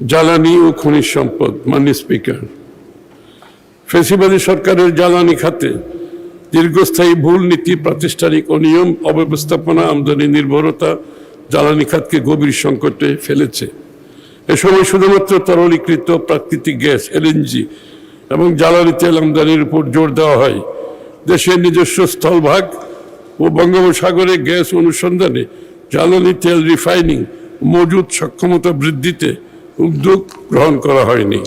জ্বালানি ও খনিজ সম্পদ। মাননীয় স্পিকার, ফ্যাসিবাদী সরকারের জ্বালানি খাতে দীর্ঘস্থায়ী ভুল নীতি, প্রাতিষ্ঠানিক অনিয়ম, অব্যবস্থাপনা, আমদানি নির্ভরতা জ্বালানি খাতকে গভীর সংকটে ফেলেছে। এ সময় শুধুমাত্র তরলীকৃত প্রাকৃতিক গ্যাস এলএনজি এবং জ্বালানি তেল আমদানির উপর জোর দেওয়া হয়। দেশের নিজস্ব স্থলভাগ ও বঙ্গোপসাগরে গ্যাস অনুসন্ধানে জ্বালানি তেল রিফাইনিং মজুদ সক্ষমতা বৃদ্ধিতে উদ্যোগ গ্রহণ করা হয়নি।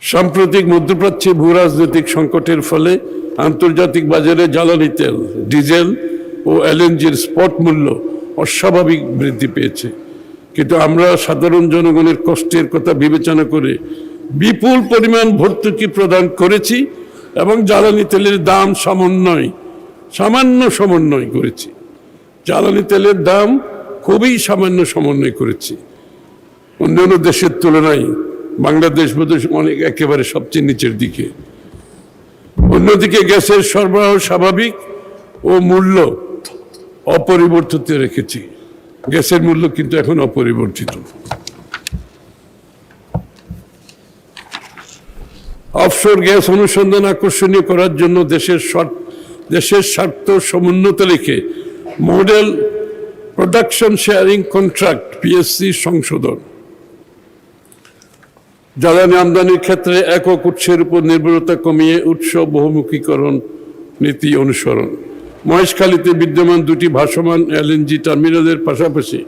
সাম্প্রতিক মধ্যপ্রাচ্যে ভূ রাজনৈতিক সংকটের ফলে আন্তর্জাতিক বাজারে জ্বালানি তেল, ডিজেল ও এলএনজির স্পট মূল্য অস্বাভাবিক বৃদ্ধি পেয়েছে। কিন্তু আমরা সাধারণ জনগণের কষ্টের কথা বিবেচনা করে বিপুল পরিমাণ ভর্তুকি প্রদান করেছি এবং জ্বালানি তেলের দাম সামান্য সমন্বয় করেছি। জ্বালানি তেলের দাম খুবই সামান্য সমন্বয় করেছি। অন্যান্য দেশের তুলনায় বাংলাদেশ বোধহয় অনেক একেবারে সবচেয়ে নিচের দিকে। অন্যদিকে গ্যাসের সরবরাহ স্বাভাবিক ও মূল্য অপরিবর্তিত রেখেছি। গ্যাসের মূল্য কিন্তু এখন অপরিবর্তিত। অফশোর গ্যাস অনুসন্ধান আকর্ষণীয় করার জন্য দেশের স্বার্থ সমুন্নত রেখে model production sharing contract PSC সংশোধন, জ্বালানি আমদানির ক্ষেত্রে একক উৎসের উপর নির্ভরতা কমিয়ে উৎস বহুমুখীকরণ নীতি অনুসরণ, মহেশখালীতে বিদ্যমান দুটি ভাসমান এলএনজি টার্মিনালের পাশাপাশি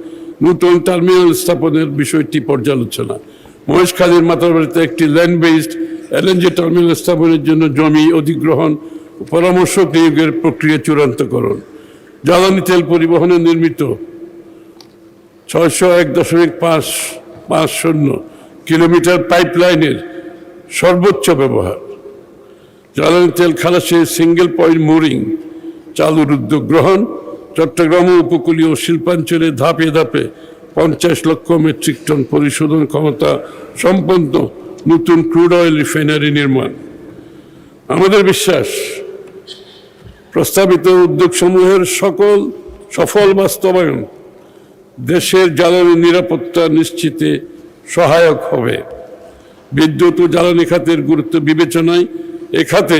নতুন টার্মিনাল স্থাপনের বিষয়টি পর্যালোচনা, মহেশখালীর মাতারবাড়িতে একটি ল্যান্ড বেসড এলএনজি টার্মিনাল স্থাপনের জন্য জমি অধিগ্রহণ, পরামর্শক নিয়োগের প্রক্রিয়া চূড়ান্তকরণ, জ্বালানি তেল পরিবহনে নির্মিত 601.550 কিলোমিটার পাইপলাইনের সর্বোচ্চ ব্যবহার, জ্বালানি তেল খালাসে সিঙ্গেল পয়েন্ট মোরিং চালুর উদ্যোগ গ্রহণ, চট্টগ্রাম উপকূলীয় শিল্পাঞ্চলে ধাপে ধাপে 50 লক্ষ মেট্রিক টন পরিশোধন ক্ষমতা সম্পন্ন নতুন ক্রুড অয়েল রিফাইনারি নির্মাণ। আমাদের বিশ্বাস, প্রস্তাবিত উদ্যোগসমূহের সফল বাস্তবায়ন দেশের জ্বালানি নিরাপত্তা নিশ্চিতে সহায়ক হবে। বিদ্যুৎ ও জ্বালানি খাতের গুরুত্ব বিবেচনায় এ খাতে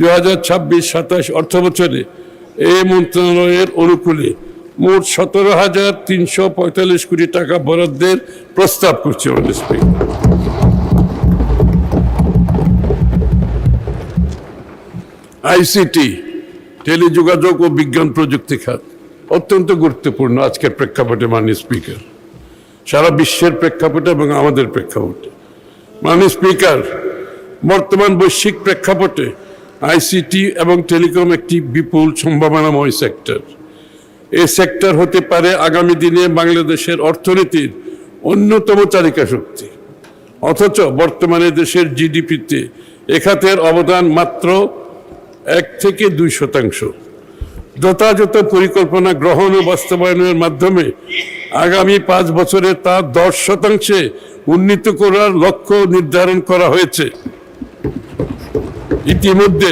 2026-27 অর্থবছরে এই মন্ত্রণালয়ের অনুকূলে মোট 17,345 কোটি টাকা বরাদ্দের প্রস্তাব করছে। আইসিটি, টেলিযোগাযোগ ও বিজ্ঞান প্রযুক্তি খাত অত্যন্ত গুরুত্বপূর্ণ আজকের প্রেক্ষাপটে। মাননীয় স্পিকার, সারা বিশ্বের প্রেক্ষাপটে এবং আমাদের প্রেক্ষাপটে। মাননীয় স্পিকার, বর্তমান বৈশ্বিক প্রেক্ষাপটে আইসিটি এবং টেলিকম একটি বিপুল সম্ভাবনাময় সেক্টর। এই সেক্টর হতে পারে আগামী দিনে বাংলাদেশের অর্থনীতির অন্যতম চালিকা শক্তি। অথচ বর্তমানে দেশের জিডিপিতে এ খাতের অবদান মাত্র 1 থেকে 2%। যথাযথ পরিকল্পনা গ্রহণ ও বাস্তবায়নের মাধ্যমে আগামী 5 বছরে তা 10% উন্নীত করার লক্ষ্য নির্ধারণ করা হয়েছে। ইতিমধ্যে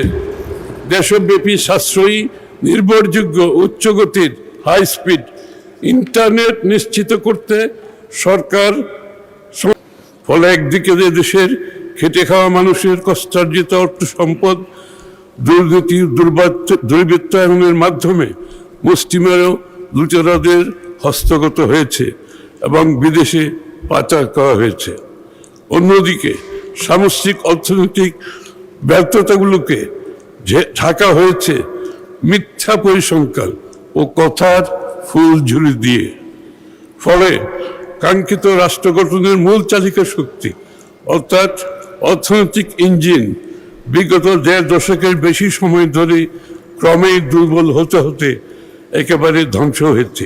দেশব্যাপী সাশ্রয়ী, নির্ভরযোগ্য, উচ্চগতির হাই স্পিড ইন্টারনেট নিশ্চিত করতে সরকার, ফলে একদিকে দেশের খেটে খাওয়া মানুষের কষ্টার্জিত অর্থ সম্পদ দুর্নীতি, দুর্বৃত্তায়নের মাধ্যমে মুষ্টিমেয় লুটেরাদের হস্তগত হয়েছে এবং বিদেশে পাচার করা হয়েছে। অন্যদিকে সামষ্টিক অর্থনৈতিক ব্যর্থতাগুলোকে ঢাকা হয়েছে মিথ্যা পরিসংখ্যান ও কথার ফুলঝুরি দিয়ে। ফলে কাঙ্ক্ষিত রাষ্ট্র গঠনের মূল চালিকা শক্তি অর্থাৎ অর্থনৈতিক ইঞ্জিন বিগত 1.5 দশকের বেশি সময় ধরে ক্রমেই দুর্বল হতে হতে একেবারে ধ্বংস হয়েছে।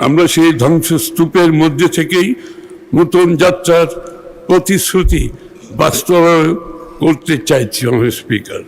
আমরা সেই ধ্বংসস্তূপের মধ্যে থেকেই নতুন যাত্রার প্রতিশ্রুতি বাস্তবায়ন করতে চাইছি। স্পিকার।